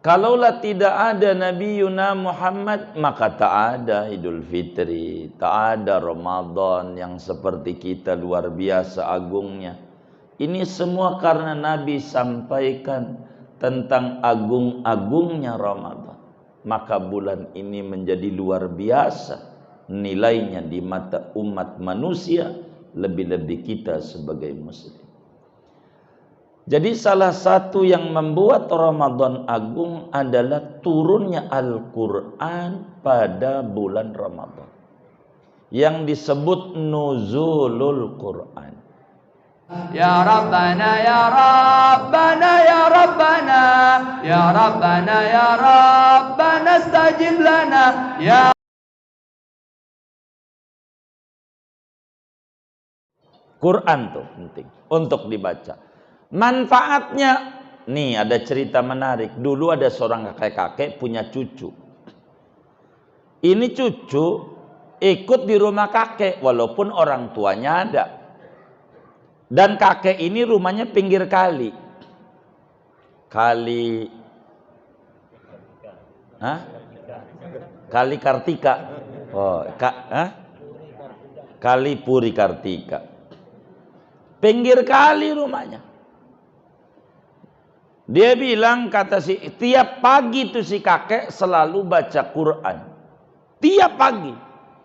Kalaulah tidak ada Nabi Yuna Muhammad, maka tak ada Idul Fitri, tak ada Ramadan yang seperti kita luar biasa agungnya. Ini semua karena Nabi sampaikan tentang agung-agungnya Ramadan. Maka bulan ini menjadi luar biasa nilainya di mata umat manusia, lebih-lebih kita sebagai muslim. Jadi salah satu yang membuat Ramadan agung adalah turunnya Al-Quran pada bulan Ramadan, yang disebut nuzulul Quran. Ya Rabbana ya Rabbana ya Rabbana ya Rabbana ya Rabbana stajib lana ya. Quran tuh penting untuk dibaca. Manfaatnya, nih ada cerita menarik. Dulu ada seorang kakek-kakek punya cucu. Ini cucu ikut di rumah kakek walaupun orang tuanya ada. Dan kakek ini rumahnya pinggir kali. Kali Kartika. Kali Puri Kartika. Pinggir kali rumahnya. Dia bilang, kata tiap pagi tuh si kakek selalu baca Quran. Tiap pagi.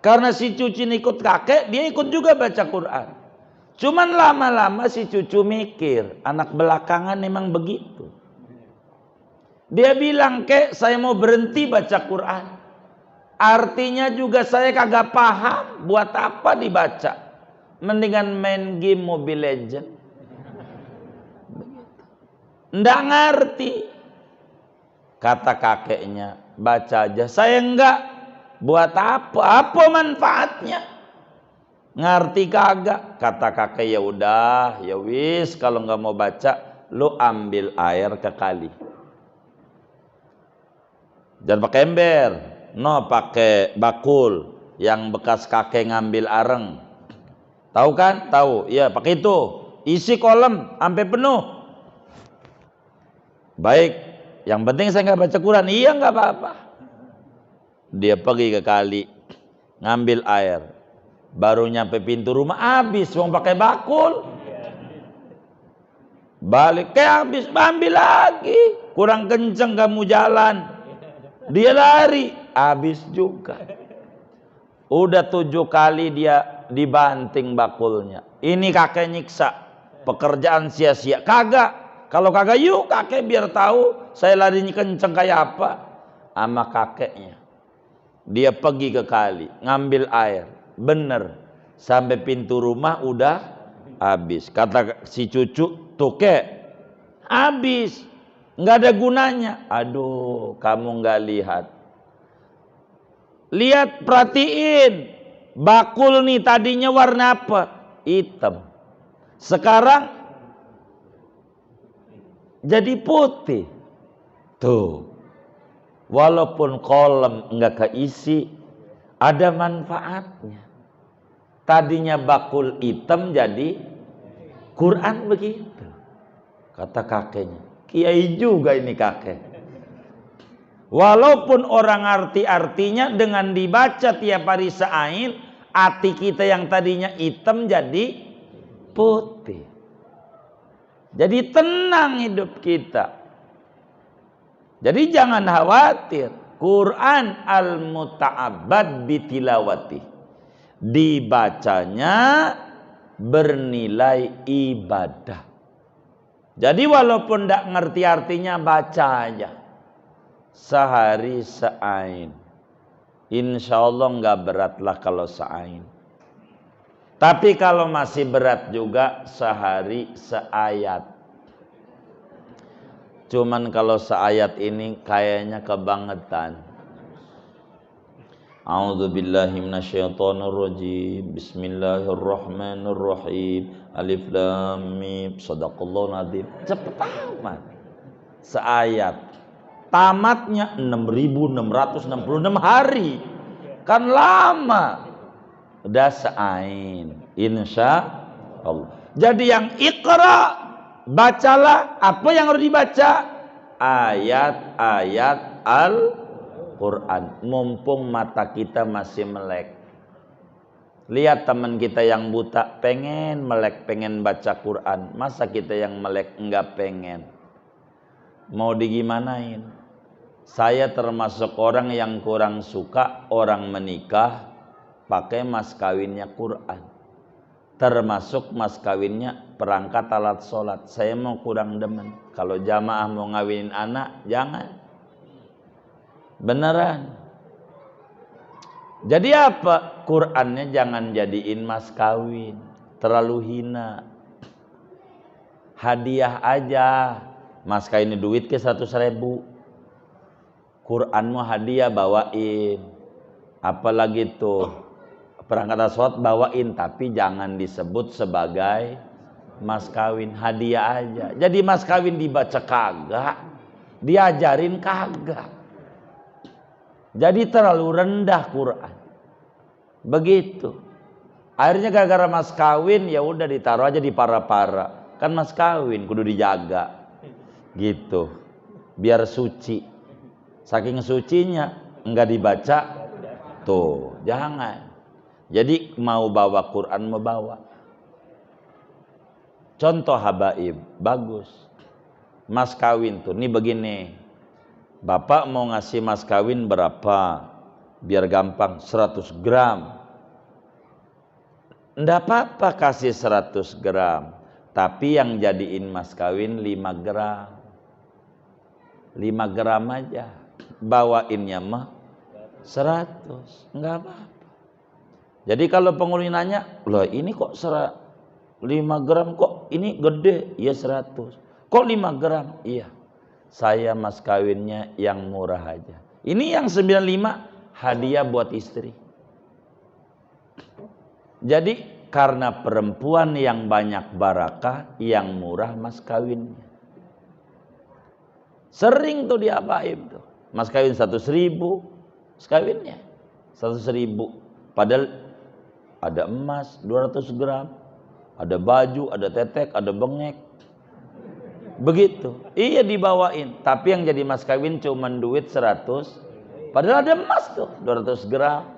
Karena si cucu ikut kakek, dia ikut juga baca Quran. Cuman lama-lama si cucu mikir, anak belakangan memang begitu. Dia bilang, kek saya mau berhenti baca Quran. Artinya juga saya kagak paham buat apa dibaca. Mendingan main game Mobile Legend. Nggak ngerti. Kata kakeknya, baca aja. Saya enggak. Buat apa? Apa manfaatnya? Ngerti kagak? Kata kakek, ya udah, ya wis, kalau nggak mau baca, lu ambil air ke kali. Jangan pakai ember, no pakai bakul yang bekas kakek ngambil areng. Tahu kan? Tahu. Ya, pakai itu. Isi kolam sampai penuh. Baik, yang penting saya nggak baca Quran. Iya, nggak apa-apa. Dia pergi ke kali, ngambil air. Baru nyampe pintu rumah, habis. Mau pakai bakul. Balik, kayak habis. Ambil lagi. Kurang kenceng kamu jalan. Dia lari, habis juga. Udah 7 kali dia dibanting bakulnya. Ini kakek nyiksa. Pekerjaan sia-sia. Kagak. Kalau kagak, yuk kakek biar tahu saya larinya kenceng kayak apa. Sama kakeknya. Dia pergi ke kali, ngambil air. Bener. Sampai pintu rumah udah habis. Kata si cucu, tuh kek, habis. Nggak ada gunanya. Aduh, kamu nggak lihat. Lihat, perhatiin. Bakul nih tadinya warna apa? Hitam. Sekarang jadi putih. Tuh. Walaupun kolam enggak keisi, ada manfaatnya. Tadinya bakul hitam jadi Quran begitu. Kata kakeknya. Kiai juga ini kakek. Walaupun orang arti-artinya dengan dibaca tiap hari seain, hati kita yang tadinya hitam jadi putih. Jadi tenang hidup kita. Jadi jangan khawatir. Quran al-muta'abbad bitilawati. Dibacanya bernilai ibadah. Jadi walaupun tidak ngerti artinya, baca aja. Sehari seain. Insya Allah nggak beratlah kalau seain. Tapi kalau masih berat juga, sehari seayat. Cuman kalau seayat ini kayaknya kebangetan. A'udzubillahi minasyaitonirrajim. Bismillahirrahmanirrahim. Alif lam mim. Shadaqallahul adzim. Cepet amat. Seayat. Tamatnya 6.666 hari. Kan lama. Udah seain, insya Allah. Jadi yang Iqra, bacalah apa yang harus dibaca. ayat-ayat Al-Quran. Mumpung mata kita masih melek. Lihat teman kita yang buta pengen melek, pengen baca Quran. Masa kita yang melek enggak pengen? Mau digimanain? Saya termasuk orang yang kurang suka orang menikah pakai mas kawinnya Quran. Termasuk mas kawinnya perangkat alat sholat. Saya mau kurang demen. Kalau jamaah mau ngawinin anak, jangan. Beneran. Jadi apa? Qurannya jangan jadiin mas kawin. Terlalu hina. Hadiah aja. Mas kawinnya duit ke 100.000. Quranmu hadiah bawain. Apalagi tuh perangkat sholat bawain. Tapi jangan disebut sebagai mas kawin. Hadiah aja. Jadi mas kawin dibaca kagak. Diajarin kagak. Jadi terlalu rendah Quran. Begitu. Akhirnya gara-gara mas kawin ya udah ditaruh aja di para-para. Kan mas kawin kudu dijaga. Gitu. Biar suci. Saking sucinya enggak dibaca. Tuh, jangan. Jadi mau bawa Quran mau bawa. Contoh habaib, bagus. Mas kawin tuh, nih begini. Bapak mau ngasih mas kawin berapa? Biar gampang, 100 gram. Nggak apa-apa kasih 100 gram. Tapi yang jadiin mas kawin 5 gram. 5 gram aja. Bawainnya mah 100. Nggak apa-apa. Jadi kalau penghuni nanya, loh ini kok 5 gram kok ini gede? Iya 100. Kok 5 gram? Iya. Saya mas kawinnya yang murah aja. Ini yang 95 hadiah buat istri. Jadi karena perempuan yang banyak barakah, yang murah mas kawinnya. Sering tuh diapain tuh. Mas kawin 100.000, mas kawinnya 100.000. Padahal ada emas 200 gram, ada baju, ada tetek, ada bengek. Begitu. Iya dibawain. Tapi yang jadi mas kawin cuman duit 100. Padahal ada emas tuh 200 gram.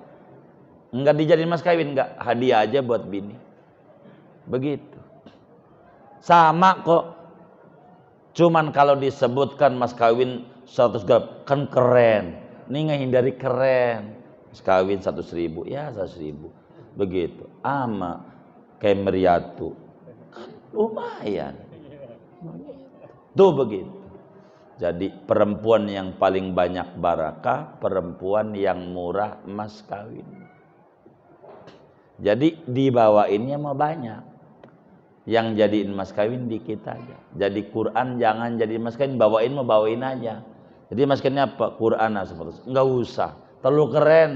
Enggak dijadiin mas kawin, enggak. Hadiah aja buat bini. Begitu. Sama kok. Cuman kalau disebutkan mas kawin 100 gram kan keren. Ini ngehindari keren. Mas kawin 100.000. Ya 100.000. Begitu. Ama kayak meriatu. Kan lumayan. Tuh begitu. Jadi perempuan yang paling banyak barakah, perempuan yang murah mas kawin. Jadi dibawainnya mah banyak. Yang jadiin mas kawin dikit aja. Jadi Quran jangan jadi mas kawin, bawain mah bawain aja. Jadi mas kawinnya apa? Quran seperti itu. Enggak usah. Terlalu keren.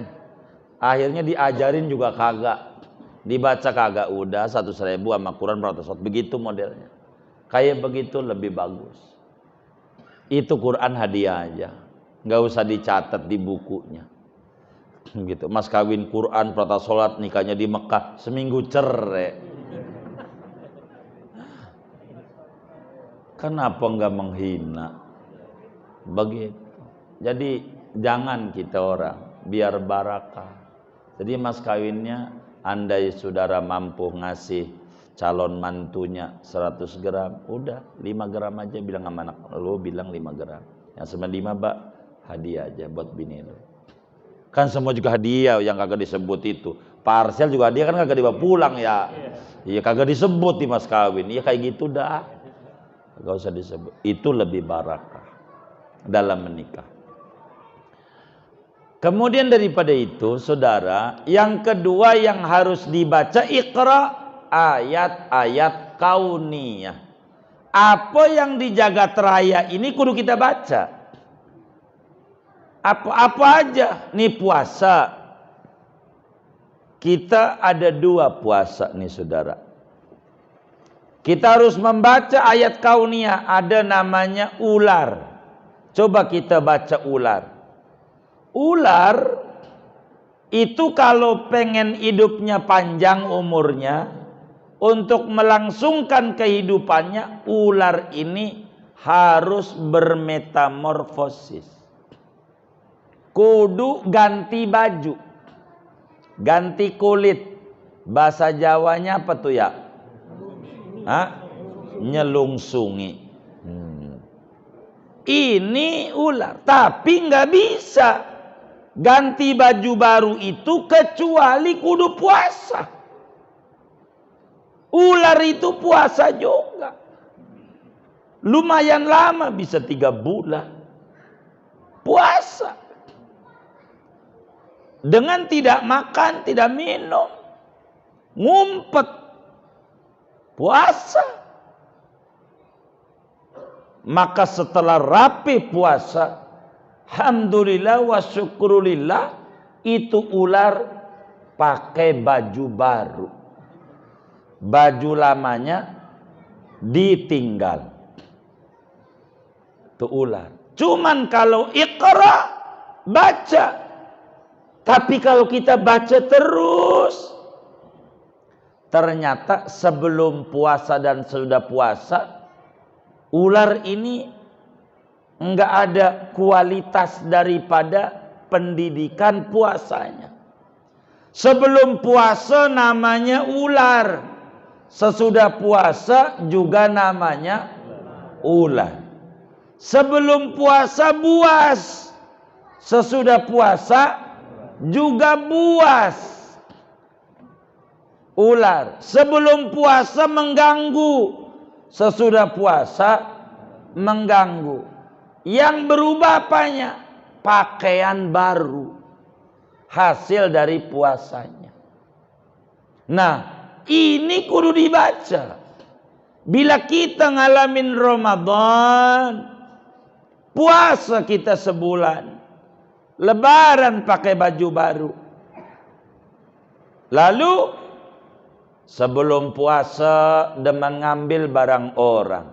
Akhirnya diajarin juga kagak. Dibaca kagak, udah 100.000 sama Quran beratus. Begitu modelnya. Kayak begitu lebih bagus. Itu Quran hadiah aja. Nggak usah dicatat di bukunya. Gitu. Mas kawin Quran, prata sholat, nikahnya di Mekah. Seminggu cerai. Kenapa nggak menghina? Begitu. Jadi jangan kita orang. Biar barakah. Jadi mas kawinnya, andai saudara mampu ngasih calon mantunya 100 gram, udah 5 gram aja bilang sama anak lu, bilang 5 gram. Yang 95 Mbak, hadiah aja buat bini lu. Kan semua juga hadiah yang kagak disebut itu. Parsel juga hadiah kan kagak dibawa pulang ya. Iya kagak disebut di mas kawin. Iya kayak gitu dah. Kagak usah disebut. Itu lebih barakah dalam menikah. Kemudian daripada itu, saudara, yang kedua yang harus dibaca Iqra, ayat-ayat kauniyah. Apa yang di jagat raya ini kudu kita baca. Apa aja. Nih puasa. Kita ada 2 puasa nih saudara. Kita harus membaca ayat kauniyah. Ada namanya ular. Coba kita baca ular. Ular itu kalau pengen hidupnya panjang umurnya, untuk melangsungkan kehidupannya, ular ini harus bermetamorfosis. Kudu ganti baju, ganti kulit. Bahasa Jawanya apa tuh ya? Nyelungsungi. Ini ular, tapi nggak bisa ganti baju baru itu kecuali kudu puasa. Ular itu puasa juga. Lumayan lama, bisa 3 bulan. Puasa. Dengan tidak makan, tidak minum. Ngumpet. Puasa. Maka setelah rapi puasa, alhamdulillah wa syukurulillah, itu ular pakai baju baru. Baju lamanya ditinggal. Itu ular. Cuman kalau Iqra, baca. Tapi kalau kita baca terus, ternyata sebelum puasa dan sesudah puasa, ular ini enggak ada kualitas daripada pendidikan puasanya. Sebelum puasa namanya ular, sesudah puasa juga namanya ular. Sebelum puasa buas, sesudah puasa juga buas. Ular. Sebelum puasa mengganggu, sesudah puasa mengganggu. Yang berubah apanya? Pakaian baru. Hasil dari puasanya. Nah, ini kudu dibaca. Bila kita ngalamin Ramadan, puasa kita sebulan, Lebaran pakai baju baru. Lalu sebelum puasa demen ngambil barang orang.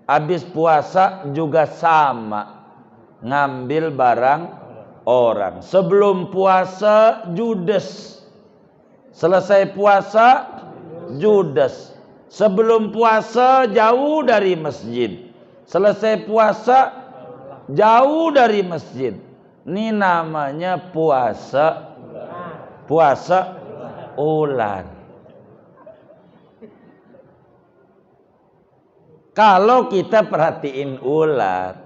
Habis puasa juga sama, ngambil barang orang. Sebelum puasa judes. Selesai puasa judes. Sebelum puasa jauh dari masjid. Selesai puasa jauh dari masjid. Ini namanya puasa ular. Kalau kita perhatiin ular,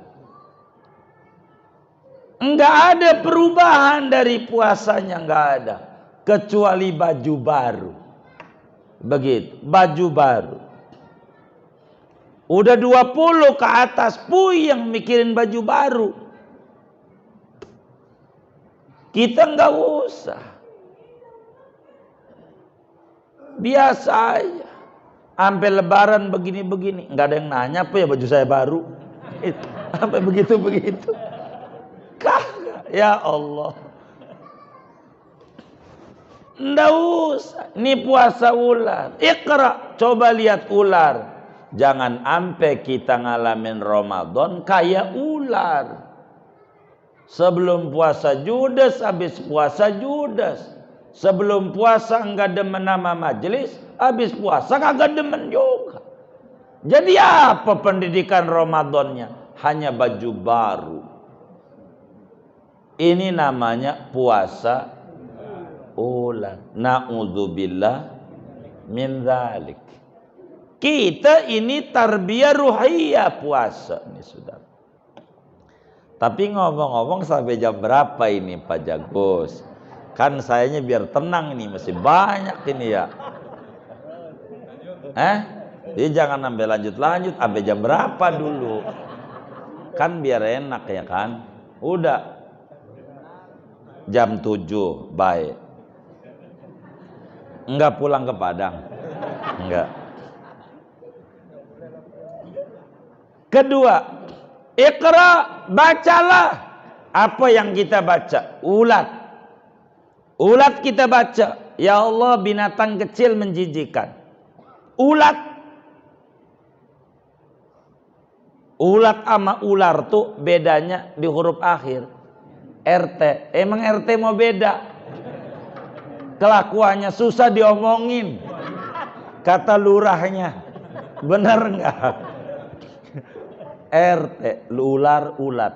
enggak ada perubahan dari puasanya, enggak ada. Kecuali baju baru. Begitu, baju baru. Udah 20 ke atas, yang mikirin baju baru. Kita enggak usah. Biasa aja. Sampai Lebaran begini-begini, nggak ada yang nanya apa ya baju saya baru. Sampai begitu-begitu. Kagak, ya Allah. Nggak usah. Ini puasa ular. Iqra, coba lihat ular. Jangan sampai kita ngalamin Ramadan kayak ular. Sebelum puasa judes, habis puasa judes. Sebelum puasa enggak demen nama majelis, habis puasa kagak demen juga. Jadi apa pendidikan Ramadannya? Hanya baju baru. Ini namanya puasa ular. Na'udzubillah min dzalik. Kita ini tarbiyah ruhiyah puasa ini sudah. Tapi ngomong-ngomong sampai jam berapa ini Pak Jagus? Kan sayanya biar tenang ini, masih banyak ini ya. Jadi jangan sampai lanjut-lanjut, sampai jam berapa dulu. Kan biar enak ya kan. Udah jam 7, baik. Enggak pulang ke Padang. Enggak. Kedua, Iqra, bacalah. Apa yang kita baca? Ulat. Ulat kita baca. Ya Allah, binatang kecil menjijikkan. Ulat. Ulat sama ular tuh bedanya di huruf akhir. RT. Emang RT mau beda? Kelakuannya susah diomongin. Kata lurahnya. Benar enggak? RT, ular ulat.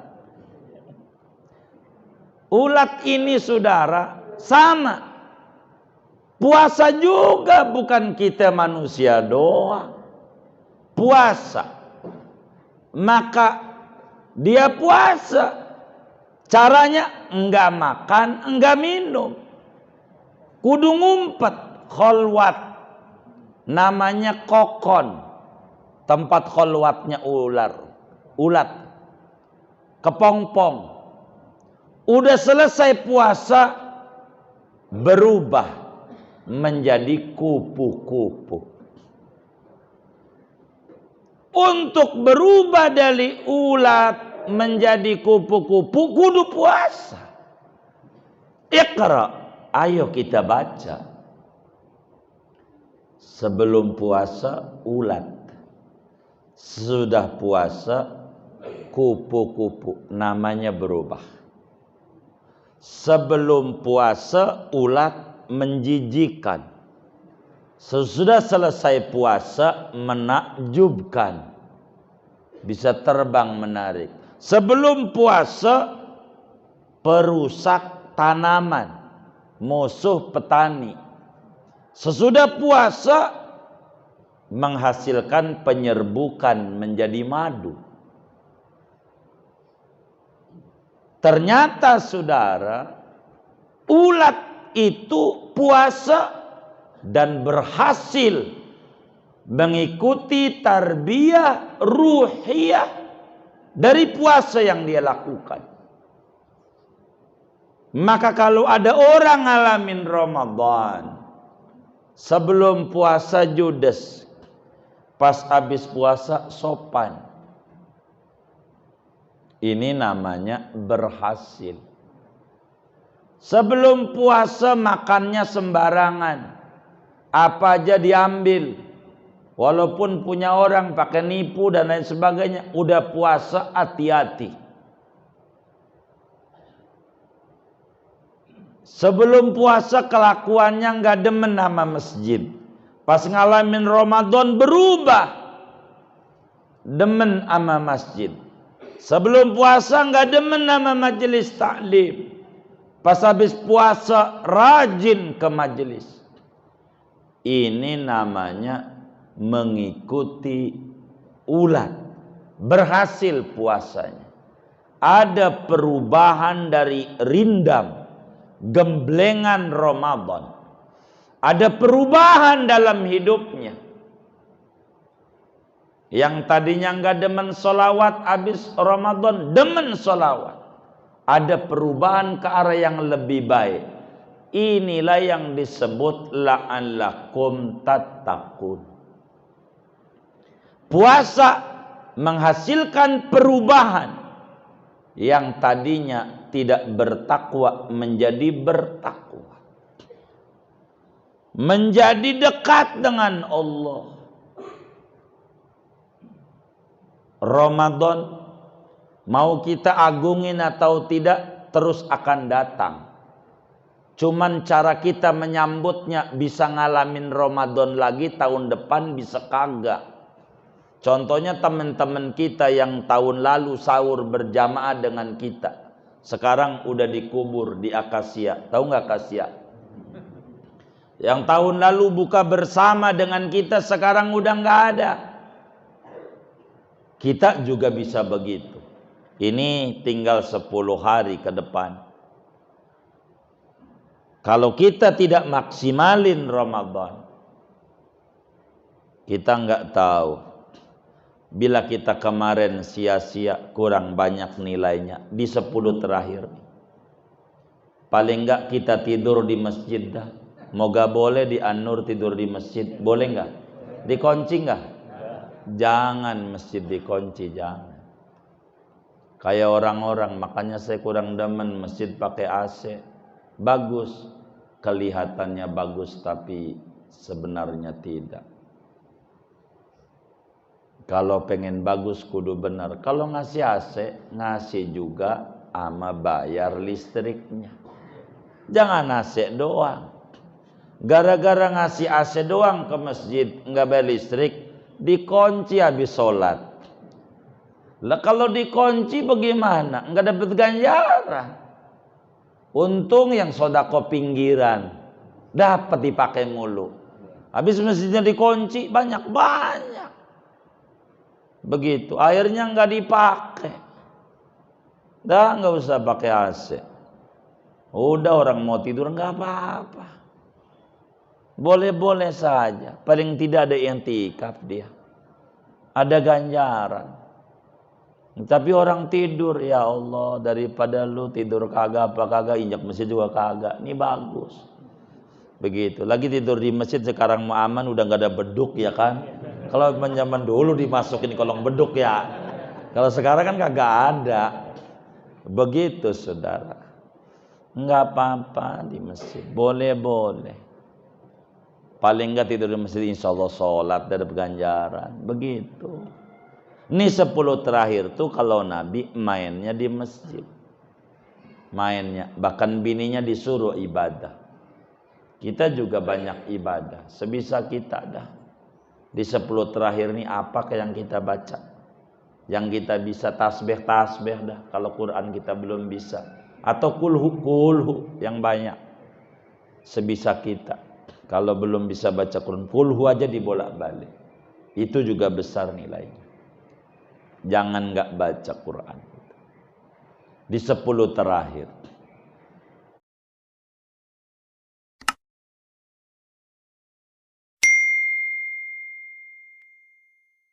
Ulat ini saudara sama. Puasa juga bukan kita manusia doang. Puasa. Maka dia puasa. Caranya enggak makan, enggak minum. Kudu ngumpet, kholwat. Namanya kokon. Tempat kholwatnya ulat. Kepompong. Udah selesai puasa, berubah menjadi kupu-kupu. Untuk berubah dari ulat menjadi kupu-kupu kudu puasa. Iqra, ayo kita baca. Sebelum puasa ulat, sudah puasa kupu-kupu, namanya berubah. Sebelum puasa ulat menjijikan, sesudah selesai puasa menakjubkan, bisa terbang menarik. Sebelum puasa perusak tanaman, musuh petani. Sesudah puasa menghasilkan penyerbukan menjadi madu. Ternyata saudara, ulat itu puasa dan berhasil mengikuti tarbiyah ruhiyah dari puasa yang dia lakukan. Maka kalau ada orang ngalamin Ramadan, sebelum puasa judes, pas habis puasa sopan, ini namanya berhasil. Sebelum puasa makannya sembarangan, apa aja diambil, walaupun punya orang pakai nipu dan lain sebagainya. Udah puasa hati-hati. Sebelum puasa kelakuannya nggak demen sama masjid. Pas ngalamin Ramadan berubah, demen sama masjid. Sebelum puasa nggak demen sama majelis taklim. Pas habis puasa rajin ke majelis. Ini namanya mengikuti ulat. Berhasil puasanya. Ada perubahan dari rindam, gemblengan Ramadan. Ada perubahan dalam hidupnya. Yang tadinya nggak demen solawat, habis Ramadan demen solawat. Ada perubahan ke arah yang lebih baik. Inilah yang disebut la'allakum tattaqun. Puasa menghasilkan perubahan. Yang tadinya tidak bertakwa menjadi bertakwa. Menjadi dekat dengan Allah. Ramadan mau kita agungin atau tidak terus akan datang. Cuman cara kita menyambutnya, bisa ngalamin Ramadan lagi tahun depan bisa kagak. Contohnya teman-teman kita yang tahun lalu sahur berjamaah dengan kita, sekarang udah dikubur di akasia. Tahu nggak akasia? Yang tahun lalu buka bersama dengan kita sekarang udah nggak ada. Kita juga bisa begitu. Ini tinggal 10 hari ke depan. Kalau kita tidak maksimalin Ramadan, kita nggak tahu. Bila kita kemarin sia-sia, kurang banyak nilainya di 10 terakhir. Paling nggak kita tidur di masjid dah. Moga boleh di An-Nur tidur di masjid. Boleh nggak? Dikunci nggak? Jangan masjid dikunci, jangan. Kayak orang-orang, makanya saya kurang demen masjid pakai AC. Bagus, kelihatannya bagus tapi sebenarnya tidak. Kalau pengen bagus kudu benar. Kalau ngasih AC, ngasih juga ama bayar listriknya. Jangan AC doang. Gara-gara ngasih AC doang ke masjid, nggak bayar listrik, dikunci habis sholat. Lah kalau dikunci bagaimana? Enggak dapat ganjaran. Untung yang sodako pinggiran dapat dipakai mulu. Habis masjidnya dikunci banyak. Begitu. Akhirnya enggak dipakai. Dah enggak usah pakai AC. Udah orang mau tidur enggak apa-apa. Boleh-boleh saja. Paling tidak ada i'tikaf dia. Ada ganjaran. Tapi orang tidur, ya Allah, daripada lu tidur kagak apa kagak, injak masjid juga kagak. Ini bagus. Begitu. Lagi tidur di masjid sekarang mau aman, udah nggak ada beduk ya kan. Kalau zaman dulu dimasukin kolong beduk ya. Kalau sekarang kan kagak ada. Begitu saudara. Nggak apa-apa di masjid. Boleh-boleh. Paling nggak tidur di masjid, insya Allah sholat ada ganjaran. Begitu. Ini 10 terakhir tuh kalau Nabi mainnya di masjid. Mainnya. Bahkan bininya disuruh ibadah. Kita juga banyak ibadah. Sebisa kita dah. Di 10 terakhir ini apakah yang kita baca? Yang kita bisa tasbih dah. Kalau Quran kita belum bisa. Atau kulhu yang banyak. Sebisa kita. Kalau belum bisa baca Quran, kulhu aja dibolak-balik. Itu juga besar nilainya. Jangan nggak baca Quran. Di 10 terakhir.